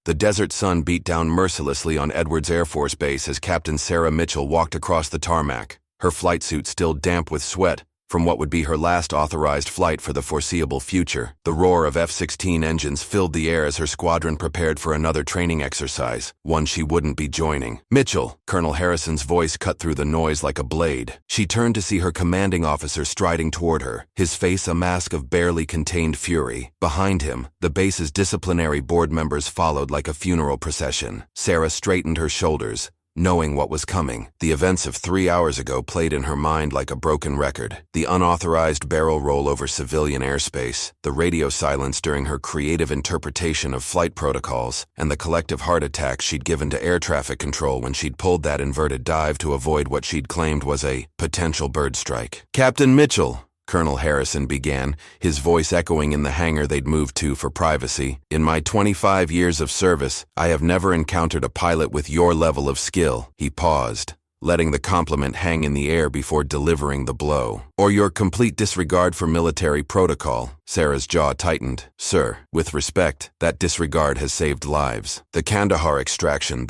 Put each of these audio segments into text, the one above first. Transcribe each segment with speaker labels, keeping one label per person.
Speaker 1: The desert sun beat down mercilessly on Edwards Air Force Base as Captain Sarah Mitchell walked across the tarmac, her flight suit still damp with sweat from what would be her last authorized flight for the foreseeable future. The roar of F-16 engines filled the air as her squadron prepared for another training exercise, one she wouldn't be joining. "Mitchell," Colonel Harrison's voice cut through the noise like a blade. She turned to see her commanding officer striding toward her, his face a mask of barely contained fury. Behind him, the base's disciplinary board members followed like a funeral procession. Sarah straightened her shoulders, knowing what was coming. The events of 3 hours ago played in her mind like a broken record. The unauthorized barrel roll over civilian airspace, the radio silence during her creative interpretation of flight protocols, and the collective heart attack she'd given to air traffic control when she'd pulled that inverted dive to avoid what she'd claimed was a potential bird strike. "Captain Mitchell," Colonel Harrison began, his voice echoing in the hangar they'd moved to for privacy. "In my 25 years of service, I have never encountered a pilot with your level of skill." He paused, letting the compliment hang in the air before delivering the blow. "Or your complete disregard for military protocol." Sarah's jaw tightened. "Sir, with respect, that disregard has saved lives. The Kandahar extraction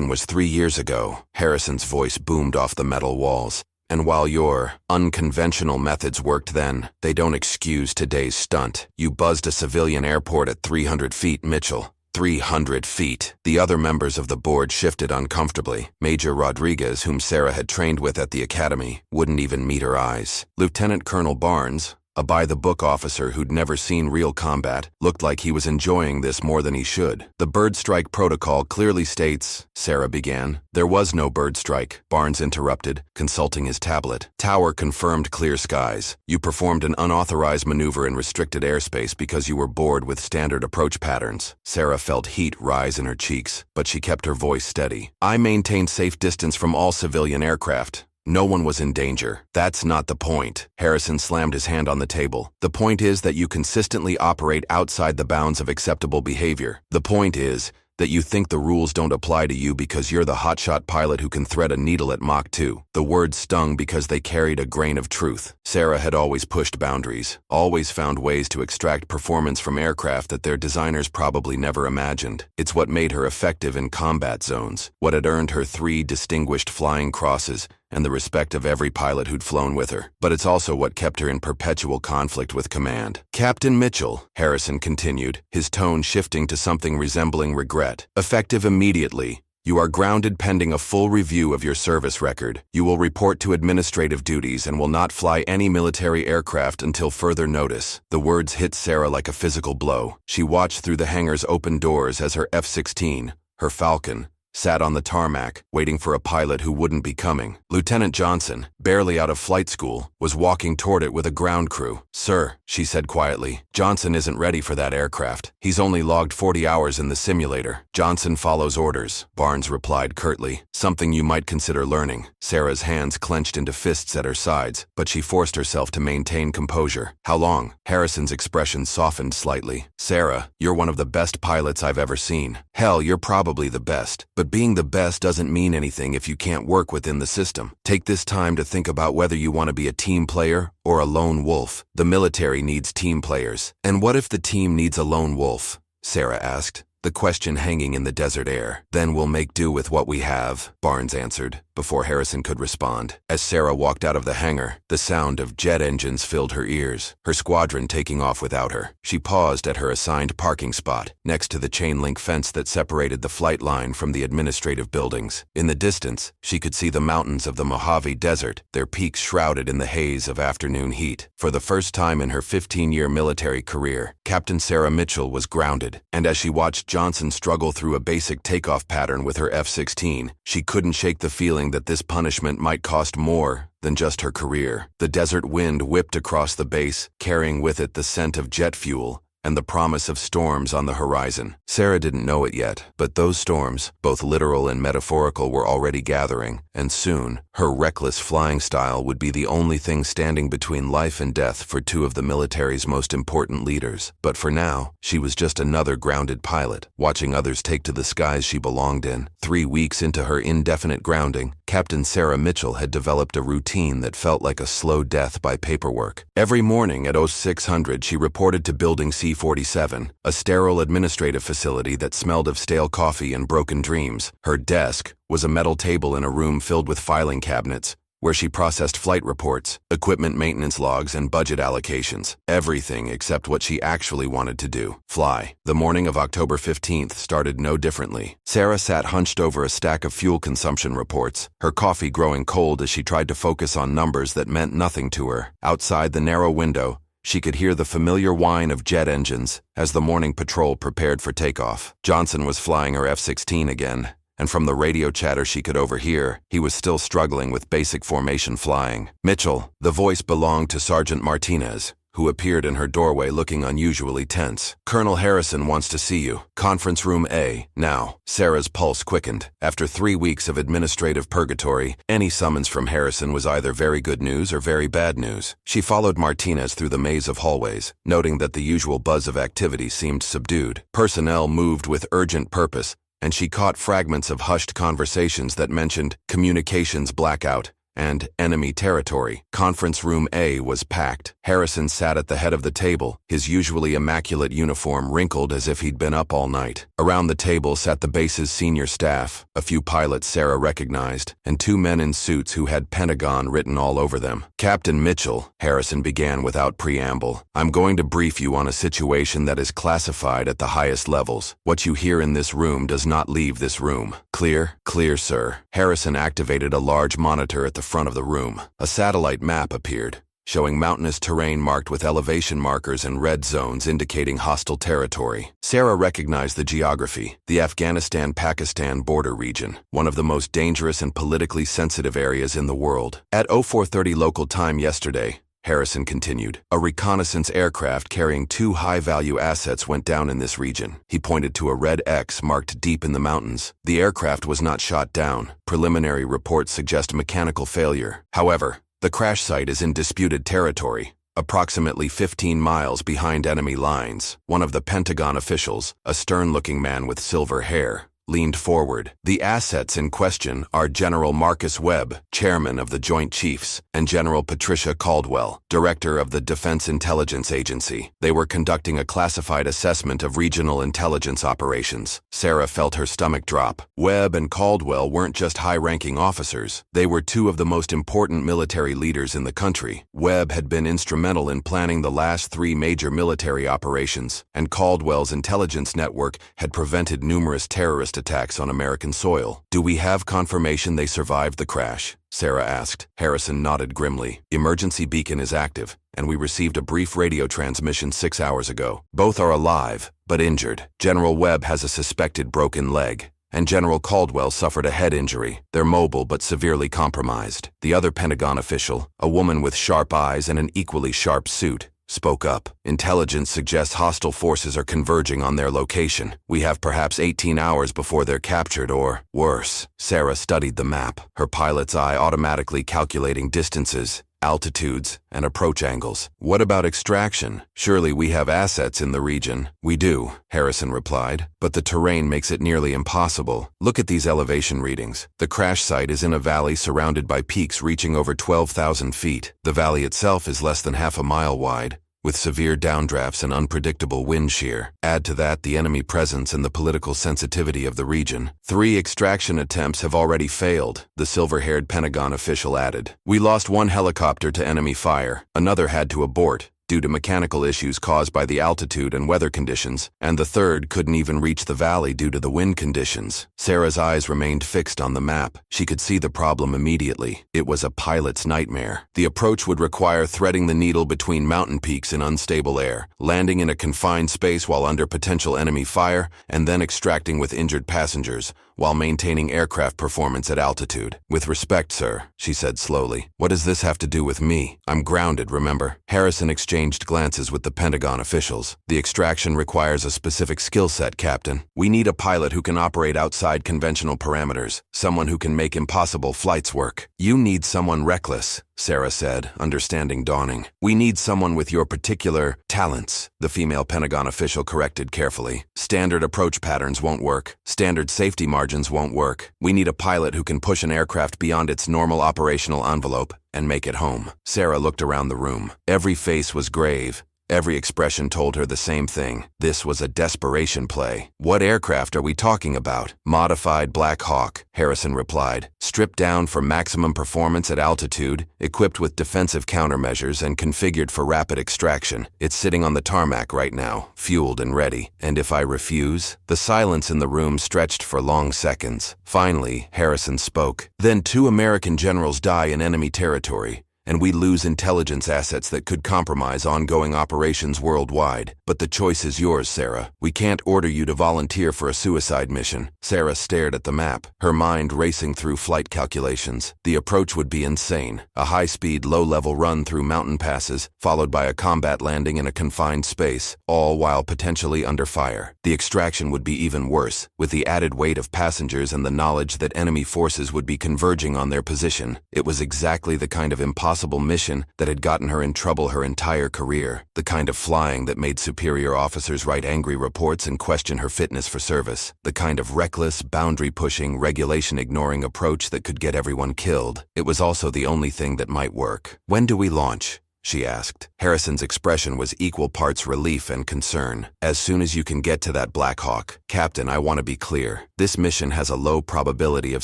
Speaker 1: was 3 years ago." Harrison's voice boomed off the metal walls. "And while your unconventional methods worked then, they don't excuse today's stunt. You buzzed a civilian airport at 300 feet, Mitchell. 300 feet. The other members of the board shifted uncomfortably. Major Rodriguez, whom Sarah had trained with at the academy, wouldn't even meet her eyes. Lieutenant Colonel Barnes, a by-the-book officer who'd never seen real combat, looked like he was enjoying this more than he should. "The bird strike protocol clearly states," Sarah began. "There was no bird strike," Barnes interrupted, consulting his tablet. "Tower confirmed clear skies. You performed an unauthorized maneuver in restricted airspace because you were bored with standard approach patterns." Sarah felt heat rise in her cheeks, but she kept her voice steady. "I maintained safe distance from all civilian aircraft. No one was in danger. That's not the point." Harrison slammed his hand on the table. "The point is that you consistently operate outside the bounds of acceptable behavior. The point is that you think the rules don't apply to you because you're the hotshot pilot who can thread a needle at Mach 2. The words stung because they carried a grain of truth. Sarah had always pushed boundaries, always found ways to extract performance from aircraft that their designers probably never imagined. It's what made her effective in combat zones, what had earned her 3 distinguished flying crosses, and the respect of every pilot who'd flown with her. But it's also what kept her in perpetual conflict with command. "Captain Mitchell," Harrison continued, his tone shifting to something resembling regret. "Effective immediately. You are grounded pending a full review of your service record. You will report to administrative duties and will not fly any military aircraft until further notice." The words hit Sarah like a physical blow. She watched through the hangar's open doors as her F-16, her Falcon, sat on the tarmac, waiting for a pilot who wouldn't be coming. Lieutenant Johnson, barely out of flight school, was walking toward it with a ground crew. "Sir," she said quietly, "Johnson isn't ready for that aircraft. He's only logged 40 hours in the simulator." "Johnson follows orders," Barnes replied curtly. "Something you might consider learning." Sarah's hands clenched into fists at her sides, but she forced herself to maintain composure. "How long?" Harrison's expression softened slightly. "Sarah, you're one of the best pilots I've ever seen. Hell, you're probably the best. But being the best doesn't mean anything if you can't work within the system. Take this time to think about whether you want to be a team player or a lone wolf. The military needs team players." "And what if the team needs a lone wolf?" Sarah asked, the question hanging in the desert air. "Then we'll make do with what we have," Barnes answered, before Harrison could respond. As Sarah walked out of the hangar, the sound of jet engines filled her ears, her squadron taking off without her. She paused at her assigned parking spot, next to the chain-link fence that separated the flight line from the administrative buildings. In the distance, she could see the mountains of the Mojave Desert, their peaks shrouded in the haze of afternoon heat. For the first time in her 15-year military career, Captain Sarah Mitchell was grounded, and as she watched Johnson struggle through a basic takeoff pattern with her F-16, she couldn't shake the feeling that this punishment might cost more than just her career. The desert wind whipped across the base, carrying with it the scent of jet fuel and the promise of storms on the horizon. Sarah didn't know it yet, but those storms, both literal and metaphorical, were already gathering, and soon, her reckless flying style would be the only thing standing between life and death for 2 of the military's most important leaders. But for now, she was just another grounded pilot, watching others take to the skies she belonged in. 3 weeks into her indefinite grounding, Captain Sarah Mitchell had developed a routine that felt like a slow death by paperwork. Every morning at 0600, she reported to Building C-47, a sterile administrative facility that smelled of stale coffee and broken dreams. Her desk was a metal table in a room filled with filing cabinets, where she processed flight reports, equipment maintenance logs, and budget allocations. Everything except what she actually wanted to do: fly. The morning of October 15th started no differently. Sarah sat hunched over a stack of fuel consumption reports, her coffee growing cold as she tried to focus on numbers that meant nothing to her. Outside the narrow window, she could hear the familiar whine of jet engines as the morning patrol prepared for takeoff. Johnson was flying her F-16 again, and from the radio chatter she could overhear, he was still struggling with basic formation flying. Mitchell, the voice belonged to Sergeant Martinez, who appeared in her doorway looking unusually tense. "Colonel Harrison wants to see you. Conference room A, now." Sarah's pulse quickened. After 3 weeks of administrative purgatory, any summons from Harrison was either very good news or very bad news. She followed Martinez through the maze of hallways, noting that the usual buzz of activity seemed subdued. Personnel moved with urgent purpose, and she caught fragments of hushed conversations that mentioned communications blackout and enemy territory. Conference room A was packed. Harrison sat at the head of the table, his usually immaculate uniform wrinkled as if he'd been up all night. Around the table sat the base's senior staff, a few pilots Sarah recognized, and 2 men in suits who had Pentagon written all over them. "Captain Mitchell," Harrison began without preamble, "I'm going to brief you on a situation that is classified at the highest levels. What you hear in this room does not leave this room. Clear?" "Clear, sir." Harrison activated a large monitor at the front of the room. A satellite map appeared, showing mountainous terrain marked with elevation markers and red zones indicating hostile territory. Sarah recognized the geography: the Afghanistan-Pakistan border region, one of the most dangerous and politically sensitive areas in the world. At 0430 local time yesterday, Harrison continued, a reconnaissance aircraft carrying 2 high-value assets went down in this region. He pointed to a red X marked deep in the mountains. The aircraft was not shot down. Preliminary reports suggest mechanical failure. However, the crash site is in disputed territory, approximately 15 miles behind enemy lines. One of the Pentagon officials, a stern-looking man with silver hair, leaned forward. "The assets in question are General Marcus Webb, chairman of the Joint Chiefs, and General Patricia Caldwell, director of the Defense Intelligence Agency. They were conducting a classified assessment of regional intelligence operations." Sarah felt her stomach drop. Webb and Caldwell weren't just high-ranking officers. They were 2 of the most important military leaders in the country. Webb had been instrumental in planning the last 3 major military operations, and Caldwell's intelligence network had prevented numerous terrorist attacks on American soil. "Do we have confirmation they survived the crash?" Sarah asked. Harrison nodded grimly. "Emergency beacon is active, and we received a brief radio transmission 6 hours ago. Both are alive, but injured. General Webb has a suspected broken leg, and General Caldwell suffered a head injury. They're mobile but severely compromised." The other Pentagon official, a woman with sharp eyes and an equally sharp suit, spoke up. "Intelligence suggests hostile forces are converging on their location. We have perhaps 18 hours before they're captured or, worse." Sarah studied the map, her pilot's eye automatically calculating distances, altitudes, and approach angles. "What about extraction? Surely we have assets in the region." "We do," Harrison replied, "but the terrain makes it nearly impossible. Look at these elevation readings. The crash site is in a valley surrounded by peaks reaching over 12,000 feet. The valley itself is less than half a mile wide, with severe downdrafts and unpredictable wind shear. Add to that the enemy presence and the political sensitivity of the region. 3 extraction attempts have already failed," the silver-haired Pentagon official added. "We lost 1 helicopter to enemy fire. Another had to abort due to mechanical issues caused by the altitude and weather conditions, and the 3rd couldn't even reach the valley due to the wind conditions." Sarah's eyes remained fixed on the map. She could see the problem immediately. It was a pilot's nightmare. The approach would require threading the needle between mountain peaks in unstable air, landing in a confined space while under potential enemy fire, and then extracting with injured passengers, while maintaining aircraft performance at altitude. "With respect, sir," she said slowly, "what does this have to do with me? I'm grounded, remember?" Harrison exchanged glances with the Pentagon officials. "The extraction requires a specific skill set, Captain. We need a pilot who can operate outside conventional parameters, someone who can make impossible flights work." "You need someone reckless," Sarah said, understanding dawning. We need someone with your particular talents, the female Pentagon official corrected carefully. Standard approach patterns won't work. Standard safety margins won't work. We need a pilot who can push an aircraft beyond its normal operational envelope and make it home. Sarah looked around the room. Every face was grave. Every expression told her the same thing. This was a desperation play. What aircraft are we talking about? Modified Black Hawk, Harrison replied. Stripped down for maximum performance at altitude, equipped with defensive countermeasures and configured for rapid extraction. It's sitting on the tarmac right now, fueled and ready. And if I refuse? The silence in the room stretched for long seconds. Finally, Harrison spoke. Then 2 American generals die in enemy territory, and we lose intelligence assets that could compromise ongoing operations worldwide. But the choice is yours, Sarah. We can't order you to volunteer for a suicide mission. Sarah stared at the map, her mind racing through flight calculations. The approach would be insane. A high-speed, low-level run through mountain passes, followed by a combat landing in a confined space, all while potentially under fire. The extraction would be even worse, with the added weight of passengers and the knowledge that enemy forces would be converging on their position. It was exactly the kind of impossible mission that had gotten her in trouble her entire career, the kind of flying that made superior officers write angry reports and question her fitness for service, the kind of reckless, boundary-pushing, regulation-ignoring approach that could get everyone killed. It was also the only thing that might work. When do we launch? She asked. Harrison's expression was equal parts relief and concern. As soon as you can get to that Black Hawk. Captain, I want to be clear. This mission has a low probability of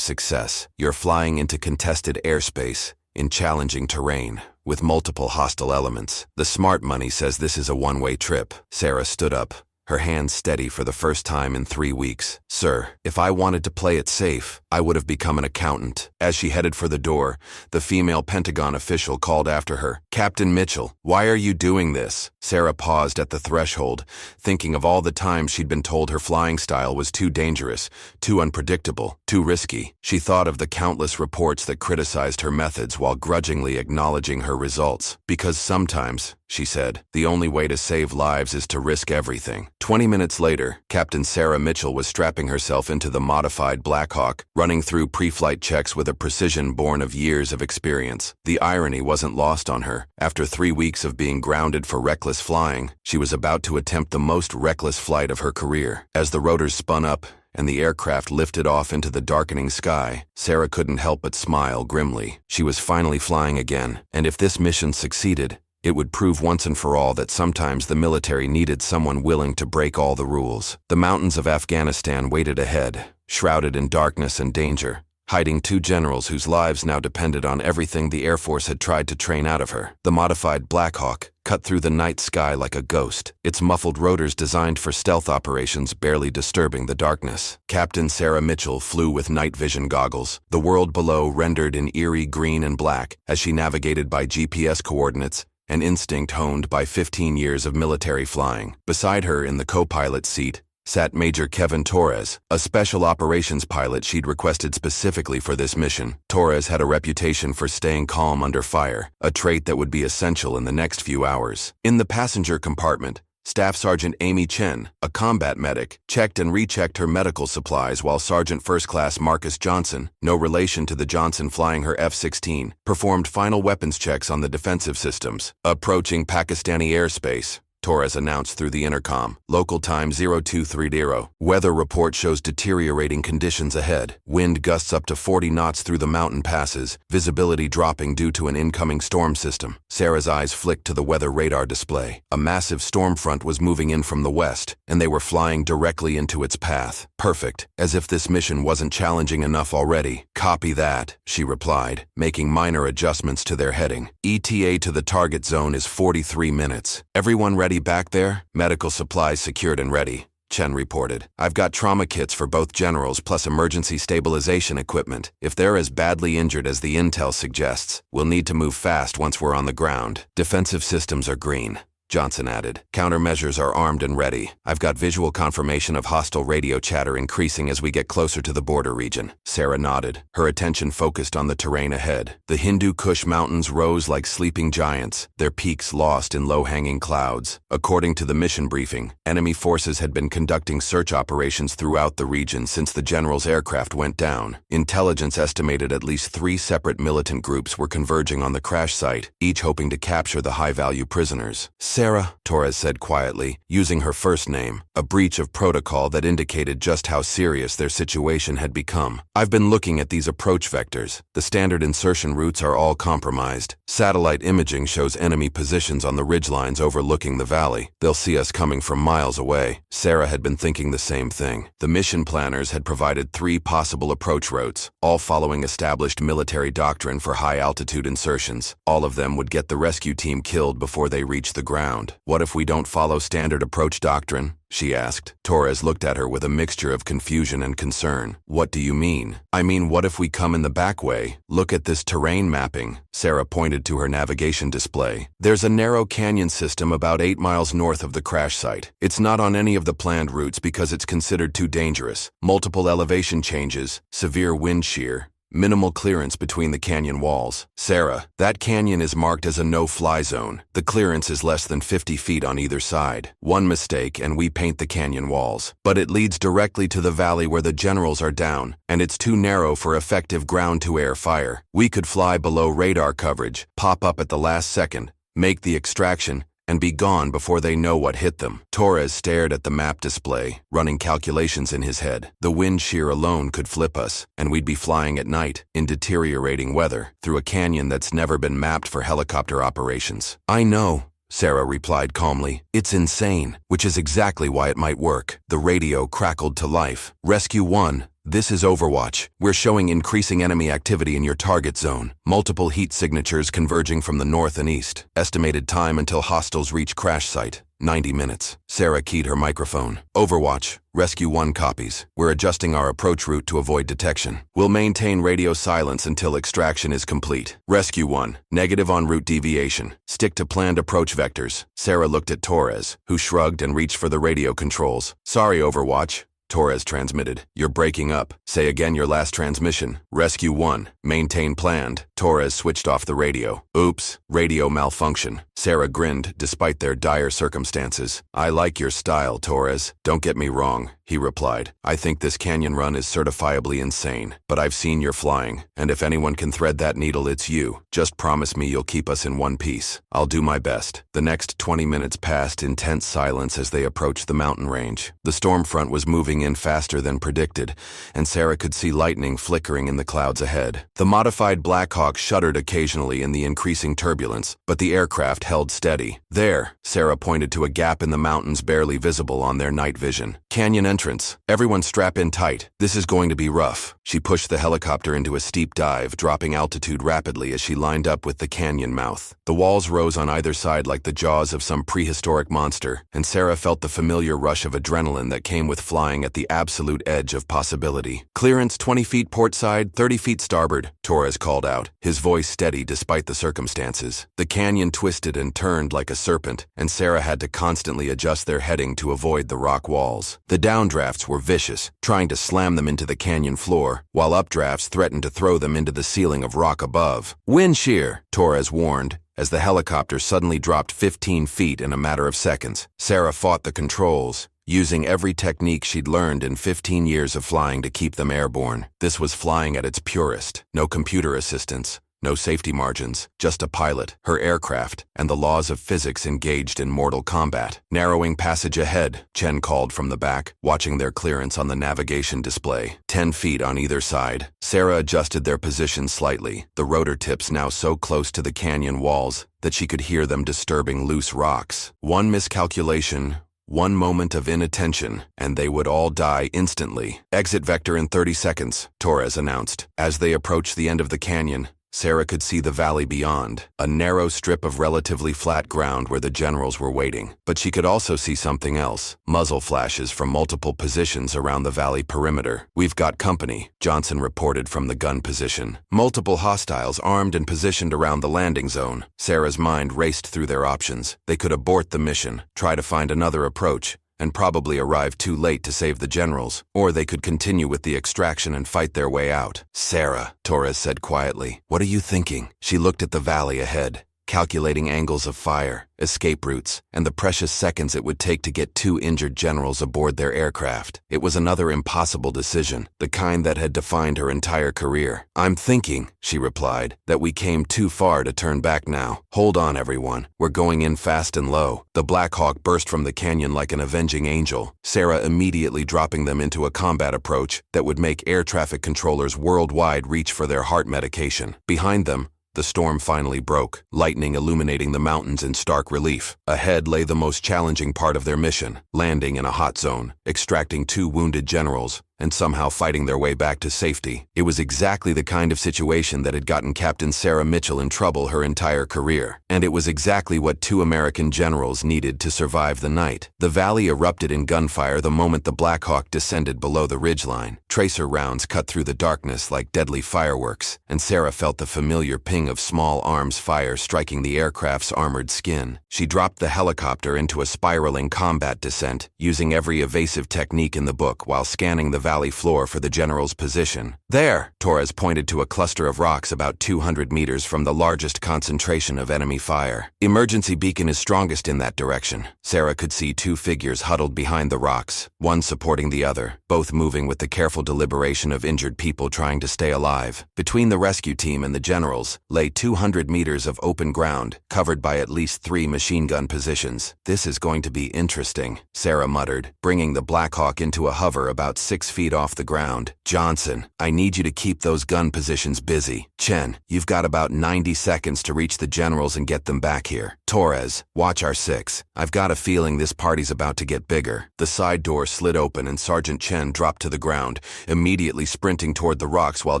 Speaker 1: success. You're flying into contested airspace, in challenging terrain, with multiple hostile elements. The smart money says this is a one-way trip. Sarah stood up, her hands steady for the first time in 3 weeks. Sir, if I wanted to play it safe, I would have become an accountant. As she headed for the door, the female Pentagon official called after her. Captain Mitchell, why are you doing this? Sarah paused at the threshold, thinking of all the times she'd been told her flying style was too dangerous, too unpredictable, too risky. She thought of the countless reports that criticized her methods while grudgingly acknowledging her results. Because sometimes, she said, the only way to save lives is to risk everything. 20 minutes later, Captain Sarah Mitchell was strapping herself into the modified Black Hawk, running through pre-flight checks with a precision born of years of experience. The irony wasn't lost on her. After 3 weeks of being grounded for reckless flying, she was about to attempt the most reckless flight of her career. As the rotors spun up and the aircraft lifted off into the darkening sky, Sarah couldn't help but smile grimly. She was finally flying again, and if this mission succeeded, it would prove once and for all that sometimes the military needed someone willing to break all the rules. The mountains of Afghanistan waited ahead, shrouded in darkness and danger, hiding 2 generals whose lives now depended on everything the Air Force had tried to train out of her. The modified Black Hawk cut through the night sky like a ghost, its muffled rotors designed for stealth operations barely disturbing the darkness. Captain Sarah Mitchell flew with night vision goggles, the world below rendered in eerie green and black as she navigated by GPS coordinates, an instinct honed by 15 years of military flying. Beside her in the co-pilot seat sat Major Kevin Torres, a special operations pilot she'd requested specifically for this mission. Torres had a reputation for staying calm under fire, a trait that would be essential in the next few hours. In the passenger compartment, Staff Sergeant Amy Chen, a combat medic, checked and rechecked her medical supplies while Sergeant First Class Marcus Johnson, no relation to the Johnson flying her F-16, performed final weapons checks on the defensive systems. Approaching Pakistani airspace, Torres announced through the intercom. Local time 0230. Weather report shows deteriorating conditions ahead. Wind gusts up to 40 knots through the mountain passes, visibility dropping due to an incoming storm system. Sarah's eyes flicked to the weather radar display. A massive storm front was moving in from the west, and they were flying directly into its path. Perfect. As if this mission wasn't challenging enough already. Copy that, she replied, making minor adjustments to their heading. ETA to the target zone is 43 minutes. Everyone ready back there? Medical supplies secured and ready, Chen reported. I've got trauma kits for both generals plus emergency stabilization equipment. If they're as badly injured as the intel suggests, we'll need to move fast once we're on the ground. Defensive systems are green. Johnson added. Countermeasures are armed and ready. I've got visual confirmation of hostile radio chatter increasing as we get closer to the border region. Sarah nodded, her attention focused on the terrain ahead. The Hindu Kush mountains rose like sleeping giants, their peaks lost in low-hanging clouds. According to the mission briefing, enemy forces had been conducting search operations throughout the region since the general's aircraft went down. Intelligence estimated at least 3 separate militant groups were converging on the crash site, each hoping to capture the high-value prisoners. Sarah, Torres said quietly, using her first name, a breach of protocol that indicated just how serious their situation had become. I've been looking at these approach vectors. The standard insertion routes are all compromised. Satellite imaging shows enemy positions on the ridgelines overlooking the valley. They'll see us coming from miles away. Sarah had been thinking the same thing. The mission planners had provided 3 possible approach routes, all following established military doctrine for high-altitude insertions. All of them would get the rescue team killed before they reach the ground. What if we don't follow standard approach doctrine? She asked. Torres looked at her with a mixture of confusion and concern. What do you mean? I mean, what if we come in the back way? Look at this terrain mapping. Sarah pointed to her navigation display. There's a narrow canyon system about 8 miles north of the crash site. It's not on any of the planned routes because it's considered too dangerous. Multiple elevation changes, severe wind shear, minimal clearance between the canyon walls. Sarah, that canyon is marked as a no-fly zone. The clearance is less than 50 feet on either side. One mistake and we paint the canyon walls. But it leads directly to the valley where the generals are down, and it's too narrow for effective ground-to-air fire. We could fly below radar coverage, pop up at the last second, make the extraction, and be gone before they know what hit them. Torres stared at the map display, running calculations in his head. The wind shear alone could flip us, and we'd be flying at night, in deteriorating weather, through a canyon that's never been mapped for helicopter operations. I know, Sarah replied calmly. It's insane, which is exactly why it might work. The radio crackled to life. Rescue 1. This is Overwatch. We're showing increasing enemy activity in your target zone. Multiple heat signatures converging from the north and east. Estimated time until hostiles reach crash site, 90 minutes. Sarah keyed her microphone. Overwatch. Rescue 1 copies. We're adjusting our approach route to avoid detection. We'll maintain radio silence until extraction is complete. Rescue 1. Negative en route deviation. Stick to planned approach vectors. Sarah looked at Torres, who shrugged and reached for the radio controls. Sorry, Overwatch. Torres transmitted. You're breaking up. Say again your last transmission. Rescue 1. Maintain planned. Torres switched off the radio. Oops. Radio malfunction. Sarah grinned, despite their dire circumstances. I like your style, Torres. Don't get me wrong, he replied. I think this canyon run is certifiably insane, but I've seen your flying, and if anyone can thread that needle, it's you. Just promise me you'll keep us in one piece. I'll do my best. The next 20 minutes passed in tense silence as they approached the mountain range. The storm front was moving in faster than predicted, and Sarah could see lightning flickering in the clouds ahead. The modified Black Hawk shuddered occasionally in the increasing turbulence, but the aircraft held steady. There, Sarah pointed to a gap in the mountains barely visible on their night vision. Canyon entrance. Everyone strap in tight. This is going to be rough. She pushed the helicopter into a steep dive, dropping altitude rapidly as she lined up with the canyon mouth. The walls rose on either side like the jaws of some prehistoric monster, and Sarah felt the familiar rush of adrenaline that came with flying at the absolute edge of possibility. Clearance 20 feet port side, 30 feet starboard, Torres called out, his voice steady despite the circumstances. The canyon twisted and turned like a serpent, and Sarah had to constantly adjust their heading to avoid the rock walls. The downdrafts were vicious, trying to slam them into the canyon floor, while updrafts threatened to throw them into the ceiling of rock above. Wind shear, Torres warned, as the helicopter suddenly dropped 15 feet in a matter of seconds. Sarah fought the controls, using every technique she'd learned in 15 years of flying to keep them airborne. This was flying at its purest. No computer assistance, no safety margins, just a pilot, her aircraft, and the laws of physics engaged in mortal combat. Narrowing passage ahead, Chen called from the back, watching their clearance on the navigation display. 10 feet on either side. Sarah adjusted their position slightly, the rotor tips now so close to the canyon walls that she could hear them disturbing loose rocks. One miscalculation, one moment of inattention, and they would all die instantly. Exit vector in 30 seconds, Torres announced. As they approached the end of the canyon, Sarah could see the valley beyond, a narrow strip of relatively flat ground where the generals were waiting. But she could also see something else, muzzle flashes from multiple positions around the valley perimeter. "We've got company," Johnson reported from the gun position. Multiple hostiles armed and positioned around the landing zone. Sarah's mind raced through their options. They could abort the mission, try to find another approach, and probably arrive too late to save the generals, or they could continue with the extraction and fight their way out. "Sarah," Torres said quietly, "what are you thinking?" She looked at the valley ahead, calculating angles of fire, escape routes, and the precious seconds it would take to get 2 injured generals aboard their aircraft. It was another impossible decision, the kind that had defined her entire career. "I'm thinking," she replied, "that we came too far to turn back now. Hold on, everyone. We're going in fast and low." The Black Hawk burst from the canyon like an avenging angel, Sarah immediately dropping them into a combat approach that would make air traffic controllers worldwide reach for their heart medication. Behind them, the storm finally broke, lightning illuminating the mountains in stark relief. Ahead lay the most challenging part of their mission, landing in a hot zone, extracting 2 wounded generals, and somehow fighting their way back to safety. It was exactly the kind of situation that had gotten Captain Sarah Mitchell in trouble her entire career. And it was exactly what 2 American generals needed to survive the night. The valley erupted in gunfire the moment the Black Hawk descended below the ridgeline. Tracer rounds cut through the darkness like deadly fireworks, and Sarah felt the familiar ping of small arms fire striking the aircraft's armored skin. She dropped the helicopter into a spiraling combat descent, using every evasive technique in the book while scanning the valley floor for the general's position. "There!" Torres pointed to a cluster of rocks about 200 meters from the largest concentration of enemy fire. "Emergency beacon is strongest in that direction." Sarah could see 2 figures huddled behind the rocks, one supporting the other, both moving with the careful deliberation of injured people trying to stay alive. Between the rescue team and the generals lay 200 meters of open ground, covered by at least 3 machine gun positions. "This is going to be interesting," Sarah muttered, bringing the Black Hawk into a hover about 6 feet off the ground. "Johnson, I need you to keep those gun positions busy. Chen, you've got about 90 seconds to reach the generals and get them back here. Torres, watch our 6. I've got a feeling this party's about to get bigger." The side door slid open and Sergeant Chen dropped to the ground, immediately sprinting toward the rocks while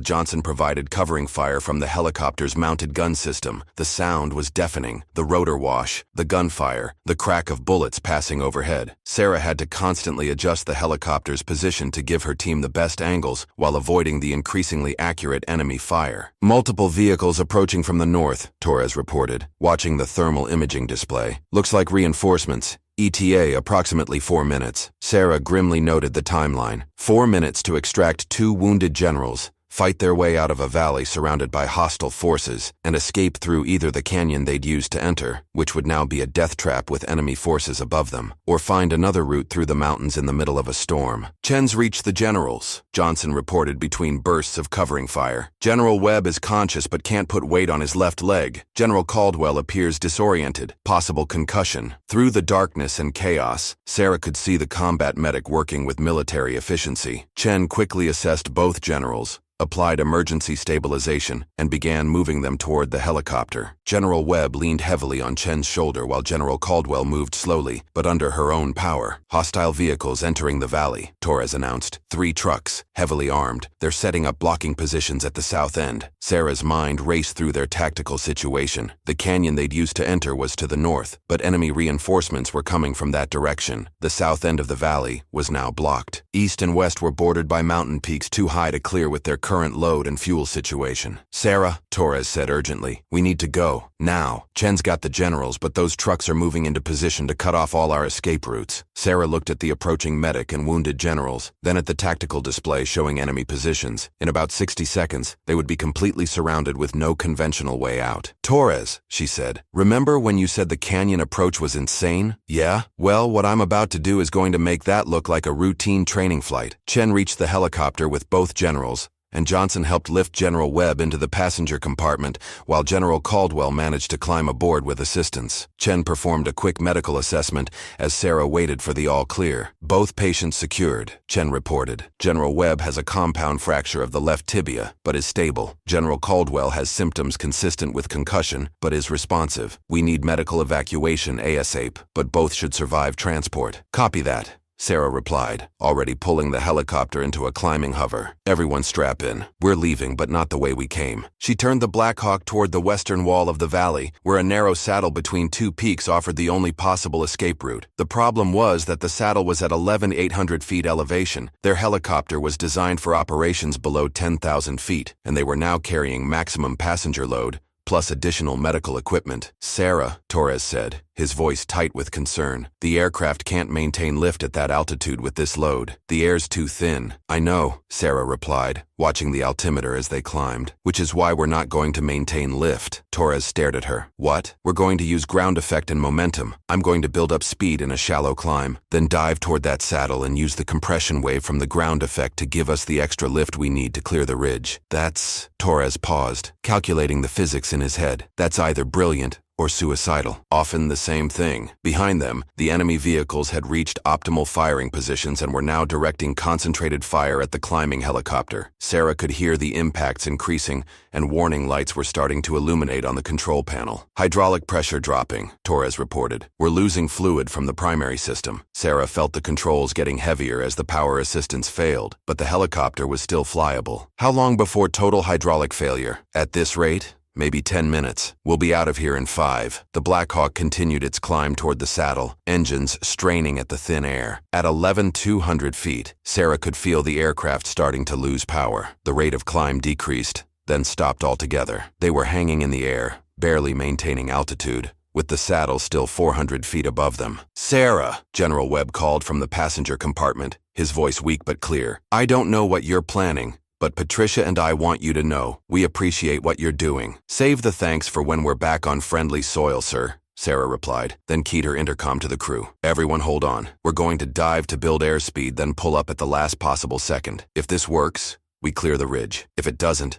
Speaker 1: Johnson provided covering fire from the helicopter's mounted gun system. The sound was deafening, the rotor wash, the gunfire, the crack of bullets passing overhead. Sarah had to constantly adjust the helicopter's position to give her team the best angles while avoiding the increasingly accurate enemy fire. "Multiple vehicles approaching from the north," Torres reported, watching the thermal imaging display. "Looks like reinforcements. ETA approximately 4 minutes. Sarah grimly noted the timeline. 4 minutes to extract 2 wounded generals, fight their way out of a valley surrounded by hostile forces, and escape through either the canyon they'd used to enter, which would now be a death trap with enemy forces above them, or find another route through the mountains in the middle of a storm. "Chen's reached the generals," Johnson reported between bursts of covering fire. "General Webb is conscious but can't put weight on his left leg. General Caldwell appears disoriented, possible concussion." Through the darkness and chaos, Sarah could see the combat medic working with military efficiency. Chen quickly assessed both generals, applied emergency stabilization, and began moving them toward the helicopter. General Webb leaned heavily on Chen's shoulder while General Caldwell moved slowly, but under her own power. "Hostile vehicles entering the valley," Torres announced. 3 trucks, heavily armed. They're setting up blocking positions at the south end. Sarah's mind raced through their tactical situation. The canyon they'd used to enter was to the north, but enemy reinforcements were coming from that direction. The south end of the valley was now blocked. East and west were bordered by mountain peaks too high to clear with their current load and fuel situation. "Sarah," Torres said urgently, "we need to go. Now." Chen's got the generals, but those trucks are moving into position to cut off all our escape routes. Sarah looked at the approaching medic and wounded generals, then at the tactical display showing enemy positions. In about 60 seconds, they would be completely surrounded with no conventional way out. "Torres," she said, "remember when you said the canyon approach was insane? Yeah? Well, what I'm about to do is going to make that look like a routine training flight." Chen reached the helicopter with both generals, and Johnson helped lift General Webb into the passenger compartment while General Caldwell managed to climb aboard with assistance. Chen performed a quick medical assessment as Sarah waited for the all-clear. "Both patients secured," Chen reported. "General Webb has a compound fracture of the left tibia, but is stable. General Caldwell has symptoms consistent with concussion, but is responsive. We need medical evacuation ASAP, but both should survive transport." "Copy that." Sarah replied, already pulling the helicopter into a climbing hover. "Everyone strap in. We're leaving, but not the way we came." She turned the Black Hawk toward the western wall of the valley, where a narrow saddle between two peaks offered the only possible escape route. The problem was that the saddle was at 11,800 feet elevation. Their helicopter was designed for operations below 10,000 feet, and they were now carrying maximum passenger load, plus additional medical equipment. "Sarah," Torres said, his voice tight with concern, "the aircraft can't maintain lift at that altitude with this load. The air's too thin." "I know," Sarah replied, watching the altimeter as they climbed. "Which is why we're not going to maintain lift." Torres stared at her. "What?" "We're going to use ground effect and momentum. I'm going to build up speed in a shallow climb, then dive toward that saddle and use the compression wave from the ground effect to give us the extra lift we need to clear the ridge." "That's..." Torres paused, calculating the physics in his head. "That's either brilliant or suicidal." Often the same thing. Behind them, the enemy vehicles had reached optimal firing positions and were now directing concentrated fire at the climbing helicopter. Sarah could hear the impacts increasing, and warning lights were starting to illuminate on the control panel. "Hydraulic pressure dropping," Torres reported. "We're losing fluid from the primary system." Sarah felt the controls getting heavier as the power assistance failed, but the helicopter was still flyable. "How long before total hydraulic failure?" "At this rate, maybe 10 minutes. We'll be out of here in 5. The Black Hawk continued its climb toward the saddle, engines straining at the thin air. At 11,200 feet, Sarah could feel the aircraft starting to lose power. The rate of climb decreased, then stopped altogether. They were hanging in the air, barely maintaining altitude, with the saddle still 400 feet above them. "Sarah," General Webb called from the passenger compartment, his voice weak but clear. "I don't know what you're planning, but Patricia and I want you to know, we appreciate what you're doing. Save the thanks for when we're back on friendly soil, sir," Sarah replied, then keyed her intercom to the crew. "Everyone hold on. We're going to dive to build airspeed, then pull up at the last possible second. If this works, we clear the ridge. If it doesn't,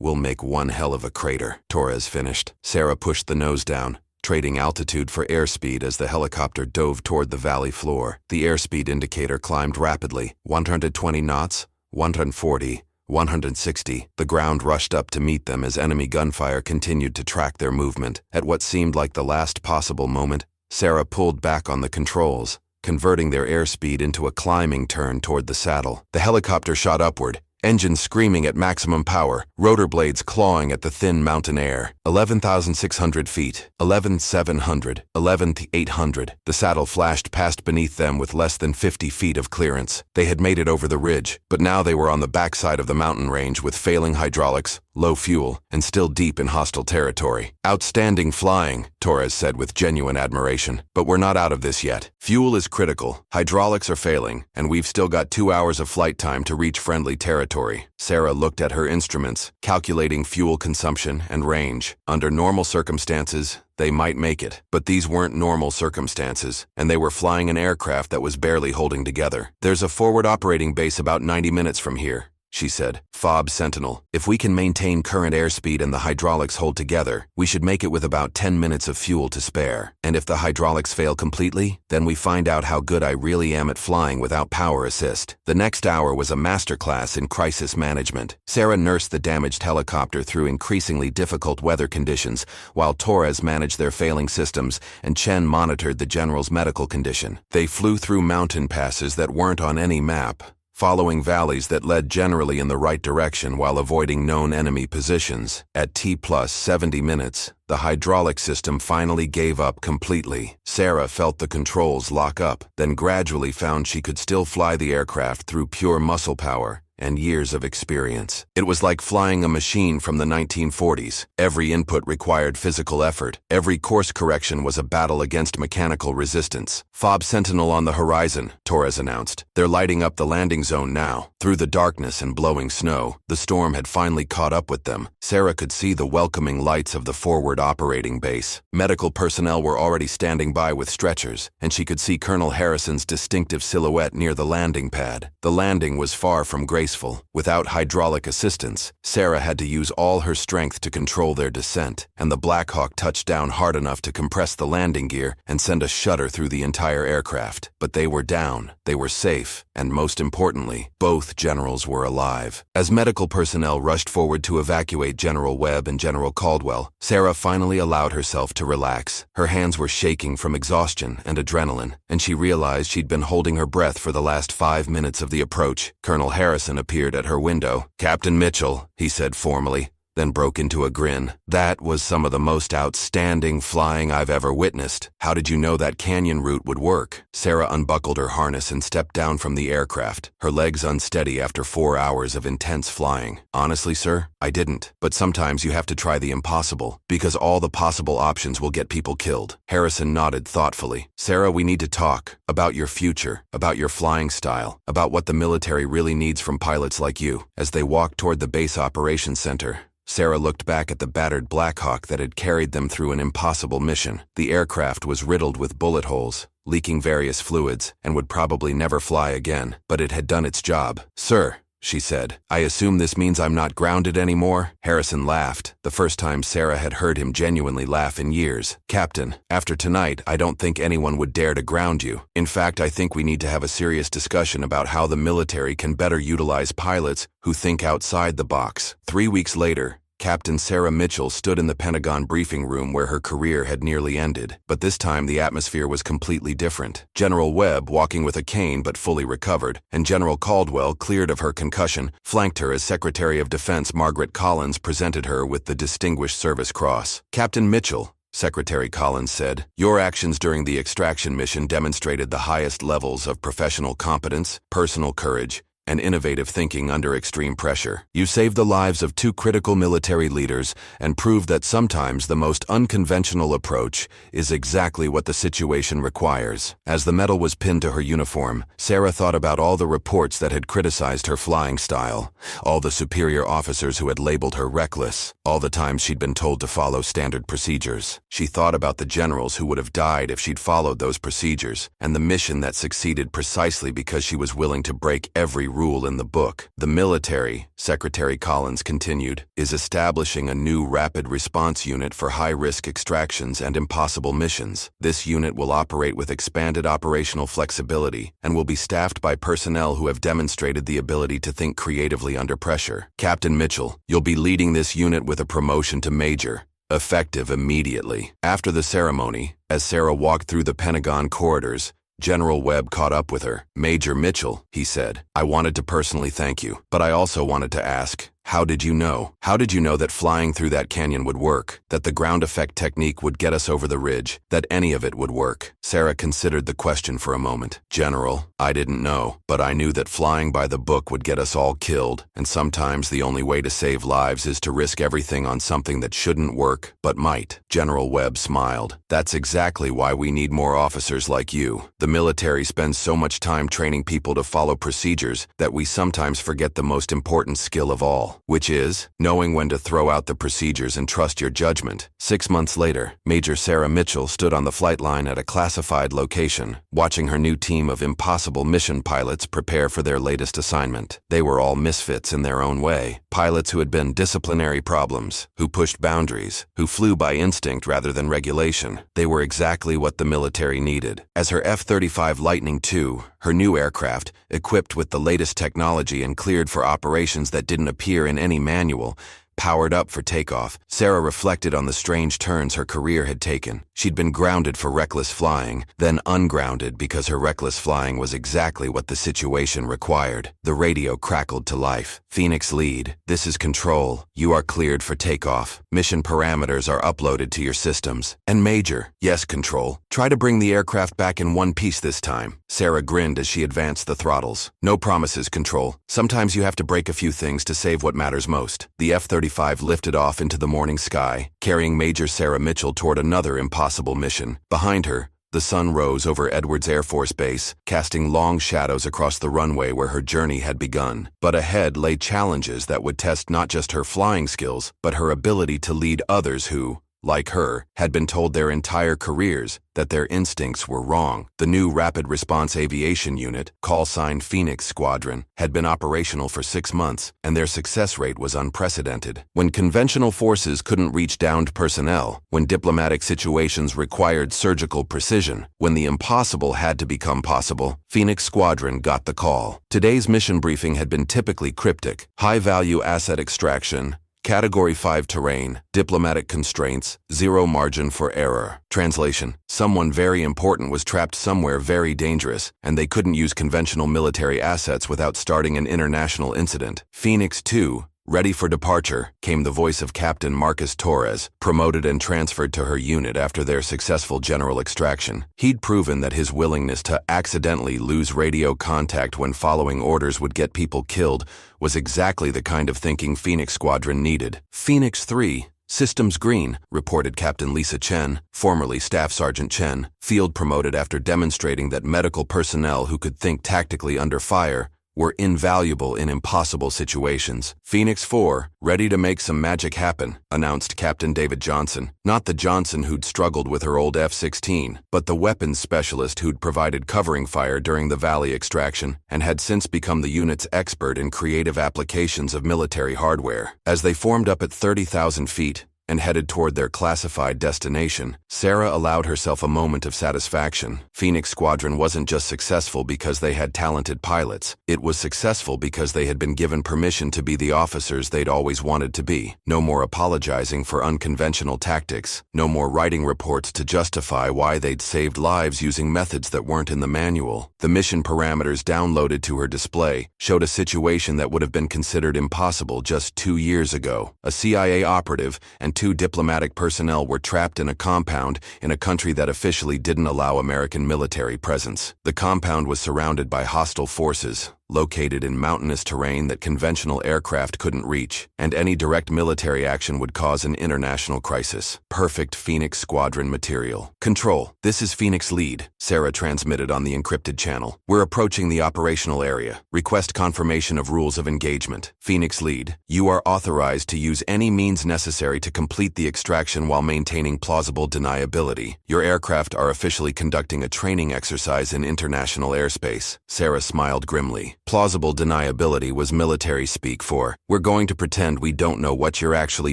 Speaker 1: we'll make one hell of a crater." Torres finished. Sarah pushed the nose down, trading altitude for airspeed as the helicopter dove toward the valley floor. The airspeed indicator climbed rapidly, 120 knots, 140, 160. The ground rushed up to meet them as enemy gunfire continued to track their movement. At what seemed like the last possible moment, Sarah pulled back on the controls, converting their airspeed into a climbing turn toward the saddle. The helicopter shot upward, engines screaming at maximum power, rotor blades clawing at the thin mountain air. 11,600 feet, 11,700, 11,800. The saddle flashed past beneath them with less than 50 feet of clearance. They had made it over the ridge, but now they were on the backside of the mountain range with failing hydraulics, low fuel, and still deep in hostile territory. "Outstanding flying," Torres said with genuine admiration. "But we're not out of this yet. Fuel is critical, hydraulics are failing, and we've still got 2 hours of flight time to reach friendly territory." Sarah looked at her instruments, calculating fuel consumption and range. Under normal circumstances, they might make it, but these weren't normal circumstances, and they were flying an aircraft that was barely holding together. "There's a forward operating base about 90 minutes from here," she said. "Fob Sentinel. If we can maintain current airspeed and the hydraulics hold together, we should make it with about 10 minutes of fuel to spare. And if the hydraulics fail completely, then we find out how good I really am at flying without power assist." The next hour was a masterclass in crisis management. Sarah nursed the damaged helicopter through increasingly difficult weather conditions, while Torres managed their failing systems and Chen monitored the general's medical condition. They flew through mountain passes that weren't on any map, following valleys that led generally in the right direction while avoiding known enemy positions. At T+70 minutes, the hydraulic system finally gave up completely. Sarah felt the controls lock up, then gradually found she could still fly the aircraft through pure muscle power and years of experience. It was like flying a machine from the 1940s. Every input required physical effort. Every course correction was a battle against mechanical resistance. "Fob Sentinel on the horizon," Torres announced. "They're lighting up the landing zone now." Through the darkness and blowing snow, the storm had finally caught up with them. Sarah could see the welcoming lights of the forward operating base. Medical personnel were already standing by with stretchers, and she could see Colonel Harrison's distinctive silhouette near the landing pad. The landing was far from graceful, graceful. Without hydraulic assistance, Sarah had to use all her strength to control their descent, and the Black Hawk touched down hard enough to compress the landing gear and send a shudder through the entire aircraft. But they were down, they were safe, and most importantly, both generals were alive. As medical personnel rushed forward to evacuate General Webb and General Caldwell, Sarah finally allowed herself to relax. Her hands were shaking from exhaustion and adrenaline, and she realized she'd been holding her breath for the last 5 minutes of the approach. Colonel Harrison appeared at her window. "Captain Mitchell," he said formally, then broke into a grin. "That was some of the most outstanding flying I've ever witnessed. How did you know that canyon route would work?" Sarah unbuckled her harness and stepped down from the aircraft, her legs unsteady after 4 hours of intense flying. "Honestly, sir, I didn't. But sometimes you have to try the impossible, because all the possible options will get people killed." Harrison nodded thoughtfully. "Sarah, we need to talk about your future, about your flying style, about what the military really needs from pilots like you." As they walked toward the base operations center, Sarah looked back at the battered Black Hawk that had carried them through an impossible mission. The aircraft was riddled with bullet holes, leaking various fluids, and would probably never fly again, but it had done its job. "Sir," she said, "I assume this means I'm not grounded anymore?" Harrison laughed, the first time Sarah had heard him genuinely laugh in years. "Captain, after tonight, I don't think anyone would dare to ground you. In fact, I think we need to have a serious discussion about how the military can better utilize pilots who think outside the box." 3 weeks later, Captain Sarah Mitchell stood in the Pentagon briefing room where her career had nearly ended, but this time the atmosphere was completely different. General Webb, walking with a cane but fully recovered, and General Caldwell, cleared of her concussion, flanked her as Secretary of Defense Margaret Collins presented her with the Distinguished Service Cross. "Captain Mitchell," Secretary Collins said, "your actions during the extraction mission demonstrated the highest levels of professional competence, personal courage, and innovative thinking under extreme pressure. You saved the lives of 2 critical military leaders and proved that sometimes the most unconventional approach is exactly what the situation requires." As the medal was pinned to her uniform, Sarah thought about all the reports that had criticized her flying style, all the superior officers who had labeled her reckless, all the times she'd been told to follow standard procedures. She thought about the generals who would have died if she'd followed those procedures, and the mission that succeeded precisely because she was willing to break every rule in the book. "The military," Secretary Collins continued, "is establishing a new rapid response unit for high-risk extractions and impossible missions. This unit will operate with expanded operational flexibility and will be staffed by personnel who have demonstrated the ability to think creatively under pressure. Captain Mitchell, you'll be leading this unit with a promotion to major, effective immediately." After the ceremony, as Sarah walked through the Pentagon corridors, General Webb caught up with her. "Major Mitchell," he said, "I wanted to personally thank you, but I also wanted to ask, how did you know? How did you know that flying through that canyon would work, that the ground effect technique would get us over the ridge, that any of it would work?" Sarah considered the question for a moment. "General, I didn't know, but I knew that flying by the book would get us all killed, and sometimes the only way to save lives is to risk everything on something that shouldn't work, but might." General Webb smiled. "That's exactly why we need more officers like you. The military spends so much time training people to follow procedures that we sometimes forget the most important skill of all, which is knowing when to throw out the procedures and trust your judgment." 6 months later, Major Sarah Mitchell stood on the flight line at a classified location, watching her new team of impossible mission pilots prepare for their latest assignment. They were all misfits in their own way, pilots who had been disciplinary problems, who pushed boundaries, who flew by instinct rather than regulation. They were exactly what the military needed. As her F-35 Lightning II, her new aircraft, equipped with the latest technology and cleared for operations that didn't appear in any manual, powered up for takeoff, Sarah reflected on the strange turns her career had taken. She'd been grounded for reckless flying, then ungrounded because her reckless flying was exactly what the situation required. The radio crackled to life. "Phoenix Lead, this is Control. You are cleared for takeoff. Mission parameters are uploaded to your systems." "And Major," "Yes, Control. Try to bring the aircraft back in one piece this time." Sarah grinned as she advanced the throttles. "No promises, Control. Sometimes you have to break a few things to save what matters most." The F-35 lifted off into the morning sky, carrying Major Sarah Mitchell toward another impossible mission. Behind her, the sun rose over Edwards Air Force Base, casting long shadows across the runway where her journey had begun. But ahead lay challenges that would test not just her flying skills, but her ability to lead others who, like her, had been told their entire careers that their instincts were wrong. The new Rapid Response Aviation Unit, call sign Phoenix Squadron, had been operational for 6 months, and their success rate was unprecedented. When conventional forces couldn't reach downed personnel, when diplomatic situations required surgical precision, when the impossible had to become possible, Phoenix Squadron got the call. Today's mission briefing had been typically cryptic: high-value asset extraction, Category 5 terrain, diplomatic constraints, zero margin for error. Translation: someone very important was trapped somewhere very dangerous, and they couldn't use conventional military assets without starting an international incident. Phoenix 2, ready for departure, came the voice of Captain Marcus Torres, promoted and transferred to her unit after their successful general extraction. He'd proven that his willingness to accidentally lose radio contact when following orders would get people killed was exactly the kind of thinking Phoenix Squadron needed. Phoenix 3, Systems Green, reported Captain Lisa Chen, formerly Staff Sergeant Chen, field promoted after demonstrating that medical personnel who could think tactically under fire were invaluable in impossible situations. Phoenix 4, ready to make some magic happen, announced Captain David Johnson. Not the Johnson who'd struggled with her old F-16, but the weapons specialist who'd provided covering fire during the Valley extraction and had since become the unit's expert in creative applications of military hardware. As they formed up at 30,000 feet, and headed toward their classified destination, Sarah allowed herself a moment of satisfaction. Phoenix Squadron wasn't just successful because they had talented pilots. It was successful because they had been given permission to be the officers they'd always wanted to be. No more apologizing for unconventional tactics. No more writing reports to justify why they'd saved lives using methods that weren't in the manual. The mission parameters downloaded to her display showed a situation that would have been considered impossible just 2 years ago. A CIA operative and 2 diplomatic personnel were trapped in a compound in a country that officially didn't allow American military presence. The compound was surrounded by hostile forces, located in mountainous terrain that conventional aircraft couldn't reach, and any direct military action would cause an international crisis. Perfect Phoenix Squadron material. Control, this is Phoenix Lead, Sarah transmitted on the encrypted channel. We're approaching the operational area. Request confirmation of rules of engagement. Phoenix Lead, you are authorized to use any means necessary to complete the extraction while maintaining plausible deniability. Your aircraft are officially conducting a training exercise in international airspace. Sarah smiled grimly. Plausible deniability was military speak for, we're going to pretend we don't know what you're actually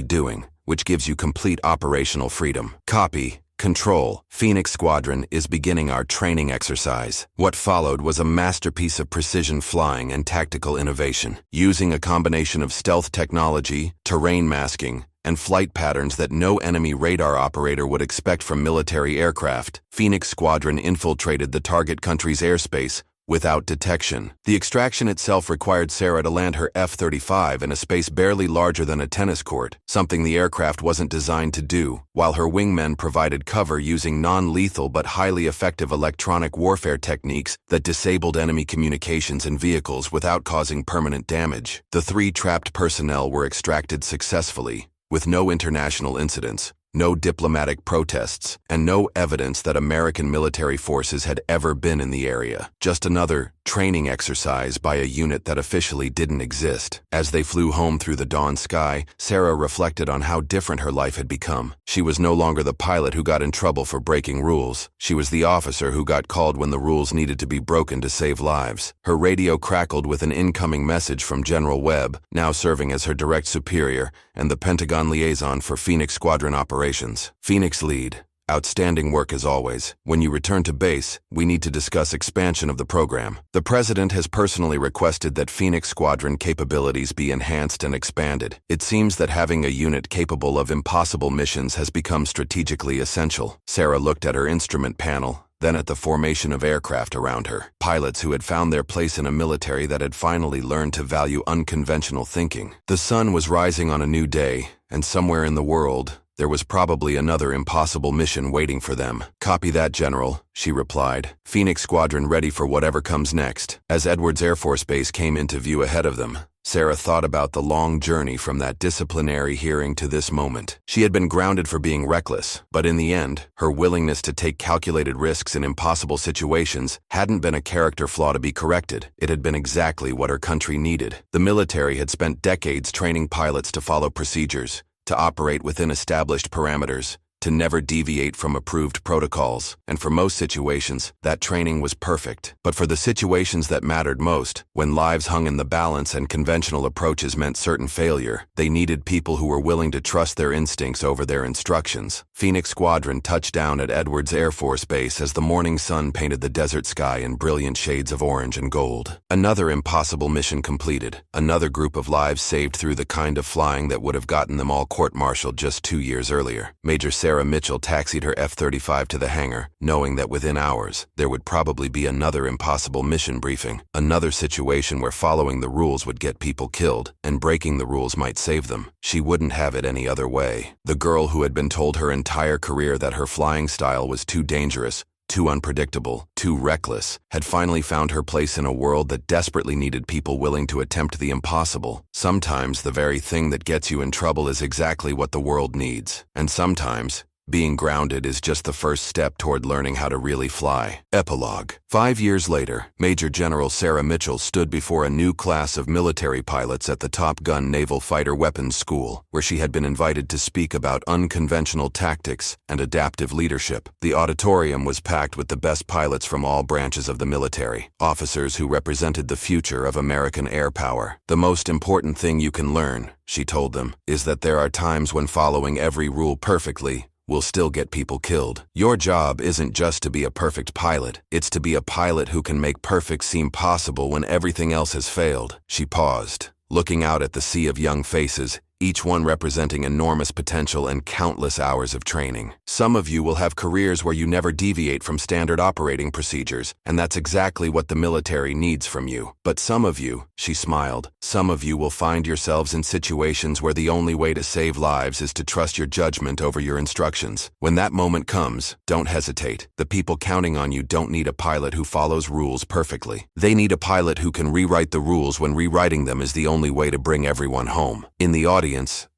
Speaker 1: doing, which gives you complete operational freedom. Copy. Control. Phoenix Squadron is beginning our training exercise. What followed was a masterpiece of precision flying and tactical innovation, using a combination of stealth technology, terrain masking, and flight patterns that no enemy radar operator would expect from military aircraft. Phoenix Squadron infiltrated the target country's airspace without detection. The extraction itself required Sarah to land her F-35 in a space barely larger than a tennis court, something the aircraft wasn't designed to do, while her wingmen provided cover using non-lethal but highly effective electronic warfare techniques that disabled enemy communications and vehicles without causing permanent damage. The 3 trapped personnel were extracted successfully, with no international incidents, no diplomatic protests, and no evidence that American military forces had ever been in the area. Just another training exercise by a unit that officially didn't exist. As they flew home through the dawn sky, Sarah reflected on how different her life had become. She was no longer the pilot who got in trouble for breaking rules. She was the officer who got called when the rules needed to be broken to save lives. Her radio crackled with an incoming message from General Webb, now serving as her direct superior and the Pentagon liaison for Phoenix Squadron operations. Phoenix Lead. Outstanding work as always. When you return to base, we need to discuss expansion of the program. The President has personally requested that Phoenix Squadron capabilities be enhanced and expanded. It seems that having a unit capable of impossible missions has become strategically essential. Sarah looked at her instrument panel, then at the formation of aircraft around her. Pilots who had found their place in a military that had finally learned to value unconventional thinking. The sun was rising on a new day, and somewhere in the world, there was probably another impossible mission waiting for them. Copy that, General, she replied. Phoenix Squadron ready for whatever comes next. As Edwards Air Force Base came into view ahead of them, Sarah thought about the long journey from that disciplinary hearing to this moment. She had been grounded for being reckless, but in the end, her willingness to take calculated risks in impossible situations hadn't been a character flaw to be corrected. It had been exactly what her country needed. The military had spent decades training pilots to follow procedures, to operate within established parameters, to never deviate from approved protocols, and for most situations, that training was perfect. But for the situations that mattered most, when lives hung in the balance and conventional approaches meant certain failure, they needed people who were willing to trust their instincts over their instructions. Phoenix Squadron touched down at Edwards Air Force Base as the morning sun painted the desert sky in brilliant shades of orange and gold. Another impossible mission completed, another group of lives saved through the kind of flying that would have gotten them all court-martialed just 2 years earlier. Major Sarah Mitchell taxied her F-35 to the hangar, knowing that within hours, there would probably be another impossible mission briefing, another situation where following the rules would get people killed, and breaking the rules might save them. She wouldn't have it any other way. The girl who had been told her entire career that her flying style was too dangerous, too unpredictable, too reckless, had finally found her place in a world that desperately needed people willing to attempt the impossible. Sometimes the very thing that gets you in trouble is exactly what the world needs. And sometimes, being grounded is just the first step toward learning how to really fly. Epilogue. 5 years later, Major General Sarah Mitchell stood before a new class of military pilots at the Top Gun Naval Fighter Weapons School, where she had been invited to speak about unconventional tactics and adaptive leadership. The auditorium was packed with the best pilots from all branches of the military, officers who represented the future of American air power. The most important thing you can learn, she told them, is that there are times when following every rule perfectly will still get people killed. Your job isn't just to be a perfect pilot, it's to be a pilot who can make perfect seem possible when everything else has failed. She paused, looking out at the sea of young faces, each one representing enormous potential and countless hours of training. Some of you will have careers where you never deviate from standard operating procedures, and that's exactly what the military needs from you. But some of you, she smiled, some of you will find yourselves in situations where the only way to save lives is to trust your judgment over your instructions. When that moment comes, don't hesitate. The people counting on you don't need a pilot who follows rules perfectly. They need a pilot who can rewrite the rules when rewriting them is the only way to bring everyone home. In the audience,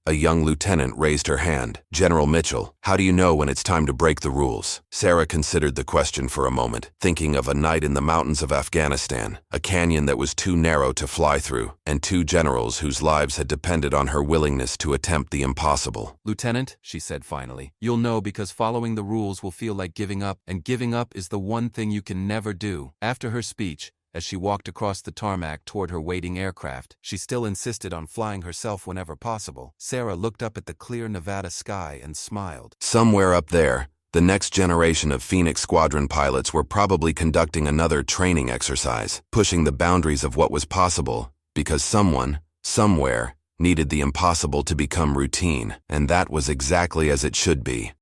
Speaker 1: a young lieutenant raised her hand. General Mitchell, how do you know when it's time to break the rules? Sarah considered the question for a moment, thinking of a night in the mountains of Afghanistan, a canyon that was too narrow to fly through, and 2 generals whose lives had depended on her willingness to attempt the impossible.
Speaker 2: Lieutenant, she said finally, you'll know because following the rules will feel like giving up, and giving up is the one thing you can never do. After her speech, as she walked across the tarmac toward her waiting aircraft, she still insisted on flying herself whenever possible. Sarah looked up at the clear Nevada sky and smiled.
Speaker 1: Somewhere up there, the next generation of Phoenix Squadron pilots were probably conducting another training exercise, pushing the boundaries of what was possible, because someone, somewhere, needed the impossible to become routine, and that was exactly as it should be.